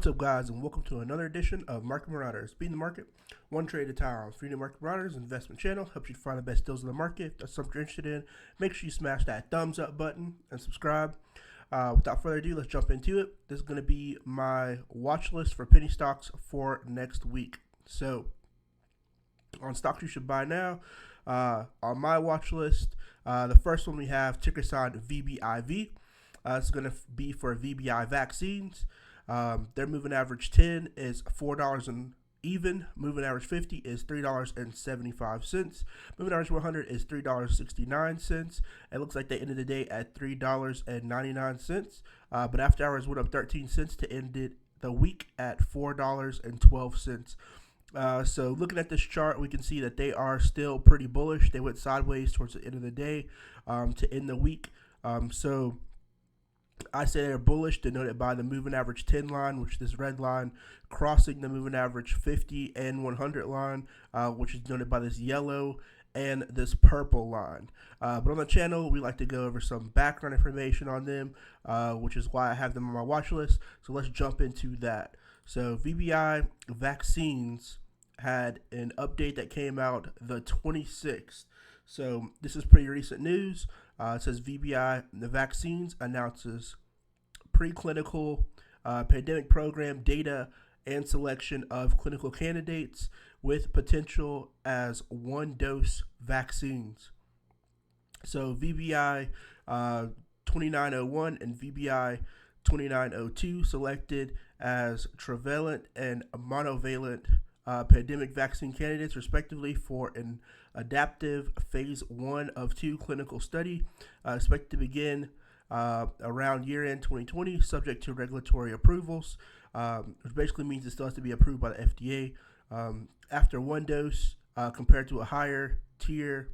What's up, guys, and welcome to another edition of Market Marauders. Beating the market, one trade at a time. For the Market Marauders investment channel, helps you to find the best deals in the market. If that's something you're interested in, make sure you smash that thumbs up button and subscribe. Without further ado, let's jump into it. This is going to be my watch list for penny stocks for next week. So, on stocks you should buy now, on my watch list, the first one we have ticker sign VBIV. It's going to be for VBI vaccines. Their moving average 10 is $4 and even. Moving average 50 is $3.75. Moving average 100 is $3.69. It looks like they ended the day at $3.99. But after hours went up 13 cents to end it the week at $4.12. So looking at this chart, we can see that they are still pretty bullish. They went sideways towards the end of the day to end the week. So I say they're bullish, denoted by the moving average 10 line, which is this red line, crossing the moving average 50 and 100 line, which is denoted by this yellow and this purple line. But on the channel, we like to go over some background information on them, which is why I have them on my watch list. So let's jump into that. So VBI Vaccines had an update that came out the 26th. So this is pretty recent news. It says VBI the Vaccines announces preclinical pandemic program data and selection of clinical candidates with potential as one-dose vaccines. So VBI 2901 and VBI 2902 selected as trivalent and monovalent pandemic vaccine candidates, respectively, for an adaptive phase 1 of 2 clinical study expected to begin around year-end 2020, subject to regulatory approvals, which basically means it still has to be approved by the FDA. After one dose, compared to a higher tier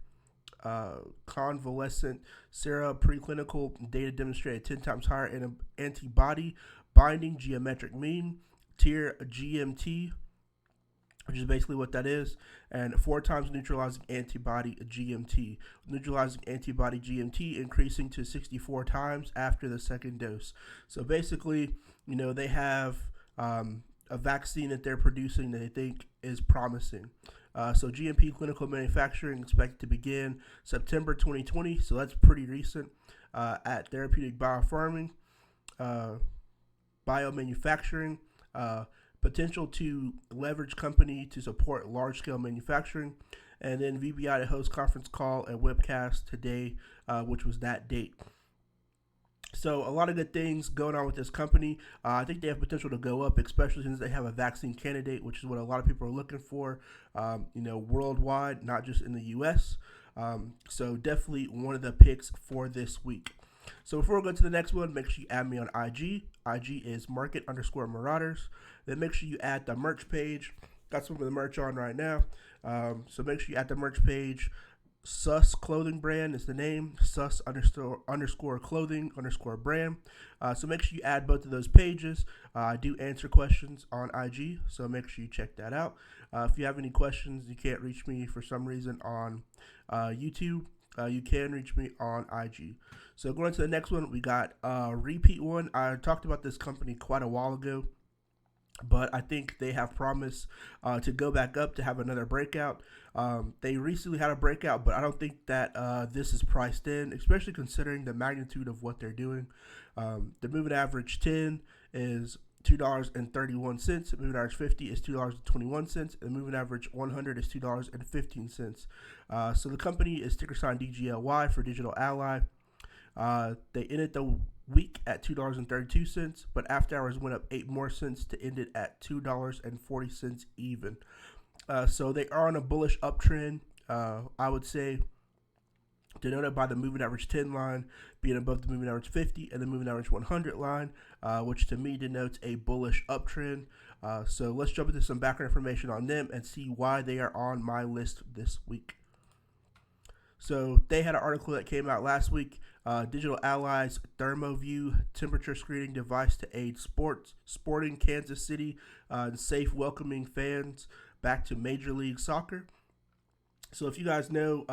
convalescent sera, preclinical data demonstrated 10 times higher antibody binding geometric mean, tier GMT, which is basically what that is, and 4 times neutralizing antibody GMT. Neutralizing antibody GMT increasing to 64 times after the second dose. So basically, they have a vaccine that they're producing that they think is promising. So GMP clinical manufacturing expected to begin September 2020. So that's pretty recent at Therapeutic Biofarming, Biomanufacturing. Potential to leverage company to support large-scale manufacturing, and then VBI to host conference call and webcast today, which was that date. So a lot of good things going on with this company. I think they have potential to go up, especially since they have a vaccine candidate, which is what a lot of people are looking for, worldwide, not just in the U.S. So definitely one of the picks for this week. So before we go to the next one, make sure you add me on IG. IG is market_marauders. Then make sure you add the merch page. Got some of the merch on right now. So make sure you add the merch page. Sus Clothing Brand is the name. Sus underscore clothing underscore brand. So make sure you add both of those pages. I do answer questions on IG, so make sure you check that out. If you have any questions, you can't reach me for some reason on YouTube, you can reach me on IG. So going to the next one, we got a repeat one. I talked about this company quite a while ago, but I think they have promise to go back up to have another breakout. They recently had a breakout, but I don't think that this is priced in, especially considering the magnitude of what they're doing. The moving average 10 is $2.31. The moving average 50 is $2.21. And the moving average 100 is $2.15. So the company is ticker sign DGLY for Digital Ally. They ended the week at $2.32, but after hours went up 8 more cents to end it at $2.40 even. So they are on a bullish uptrend. I would say denoted by the moving average 10 line being above the moving average 50 and the moving average 100 line, which to me denotes a bullish uptrend. So let's jump into some background information on them and see why they are on my list this week. So they had an article that came out last week. Digital Ally's ThermoView temperature screening device to aid sporting Kansas City and safe welcoming fans back to Major League Soccer. So if you guys know,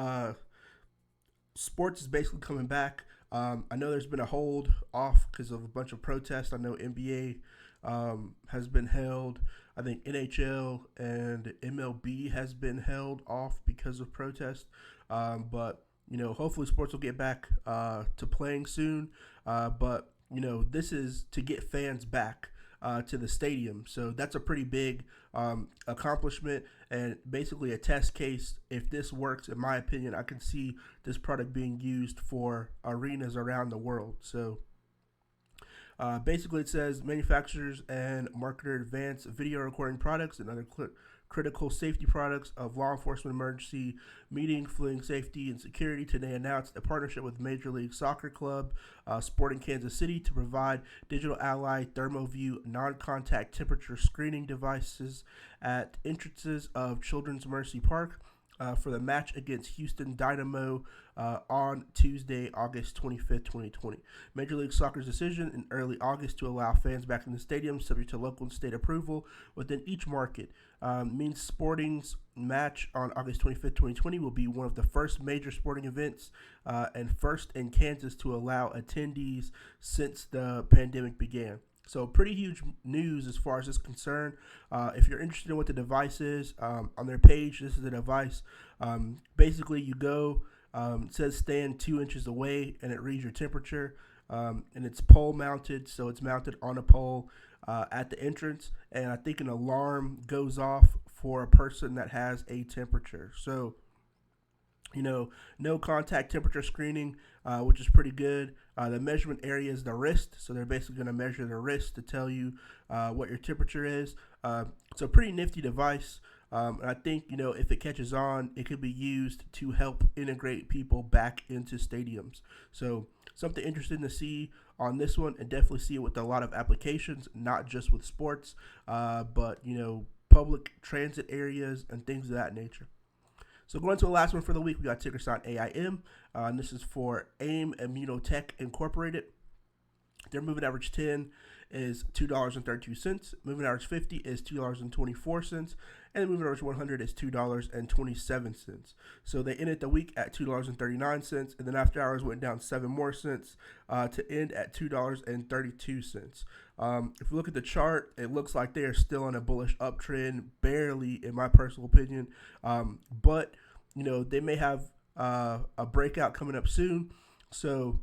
sports is basically coming back. I know there's been a hold off because of a bunch of protests. I know NBA has been held. I think NHL and MLB has been held off because of protest. But hopefully sports will get back to playing soon. But this is to get fans back to the stadium. So that's a pretty big accomplishment and basically a test case. If this works, in my opinion, I can see this product being used for arenas around the world. So basically, it says manufacturers and marketers advance video recording products and other critical safety products of law enforcement emergency meeting, fleeing safety, and security. Today announced a partnership with Major League Soccer Club Sporting Kansas City to provide DGLY ThermoView non-contact temperature screening devices at entrances of Children's Mercy Park for the match against Houston Dynamo on Tuesday, August 25th, 2020. Major League Soccer's decision in early August to allow fans back in the stadium, subject to local and state approval within each market, means Sporting's match on August 25th, 2020 will be one of the first major sporting events and first in Kansas to allow attendees since the pandemic began. So pretty huge news as far as this is concerned. If you're interested in what the device is, on their page, this is the device. Basically, you go, it says stand 2 inches away, and it reads your temperature. And it's pole mounted, so it's mounted on a pole at the entrance. And I think an alarm goes off for a person that has a temperature. So no contact temperature screening, which is pretty good. The measurement area is the wrist, so they're basically going to measure the wrist to tell you what your temperature is. It's a pretty nifty device, and I think if it catches on, it could be used to help integrate people back into stadiums. So something interesting to see on this one, and definitely see it with a lot of applications, not just with sports, but public transit areas and things of that nature. So going to the last one for the week, we got ticker sign AIM, and this is for AIM Immunotech Incorporated. Their moving average 10 is $2.32. Moving average 50 is $2.24, and the moving average 100 is $2.27. So they ended the week at $2.39, and then after hours went down 7 more cents to end at $2.32. If you look at the chart, it looks like they are still on a bullish uptrend, barely, in my personal opinion. But they may have a breakout coming up soon. So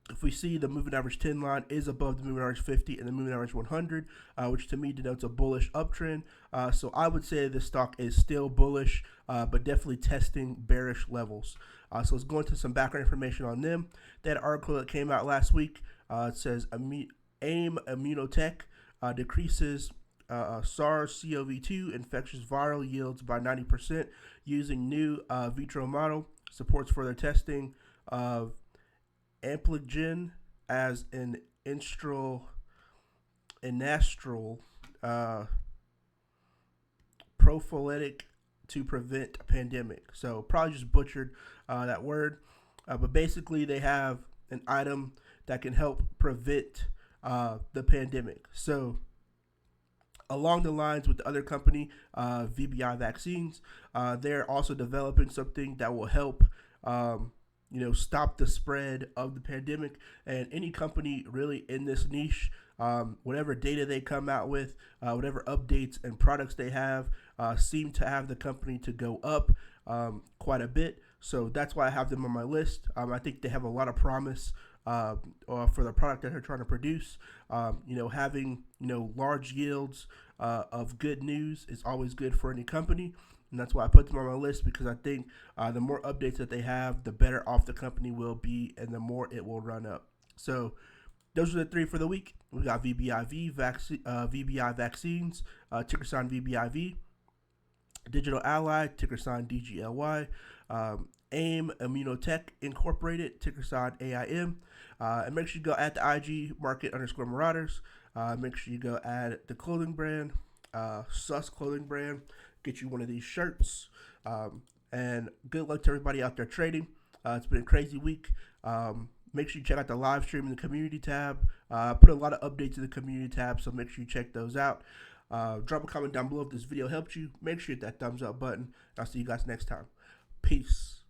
if we see the moving average 10 line is above the moving average 50 and the moving average 100, which to me denotes a bullish uptrend. So I would say this stock is still bullish, but definitely testing bearish levels. So let's go into some background information on them. That article that came out last week, it says AIM Immunotech decreases SARS-CoV-2 infectious viral yields by 90% using new vitro model. Supports further testing of Ampligen as an enastral prophylactic to prevent a pandemic. So probably just butchered that word, but basically they have an item that can help prevent the pandemic. So along the lines with the other company, VBI Vaccines, they're also developing something that will help stop the spread of the pandemic. And any company really in this niche, whatever data they come out with, whatever updates and products they have, seem to have the company to go up quite a bit. So that's why I have them on my list. I think they have a lot of promise for the product that they're trying to produce. Having large yields of good news is always good for any company. And that's why I put them on my list, because I think the more updates that they have, the better off the company will be and the more it will run up. So those are the 3 for the week. We got VBI Vaccines, ticker sign VBIV, DGLY, ticker sign DGLY, AIM Immunotech Incorporated, ticker sign AIM. And make sure you go at the IG market_Marauders. Make sure you go add the clothing brand, Sus Clothing Brand. Get you one of these shirts. And good luck to everybody out there trading. It's been a crazy week. Make sure you check out the live stream in the community tab. Put a lot of updates in the community tab, so make sure you check those out. Drop a comment down below if this video helped you. Make sure you hit that thumbs up button. I'll see you guys next time. Peace.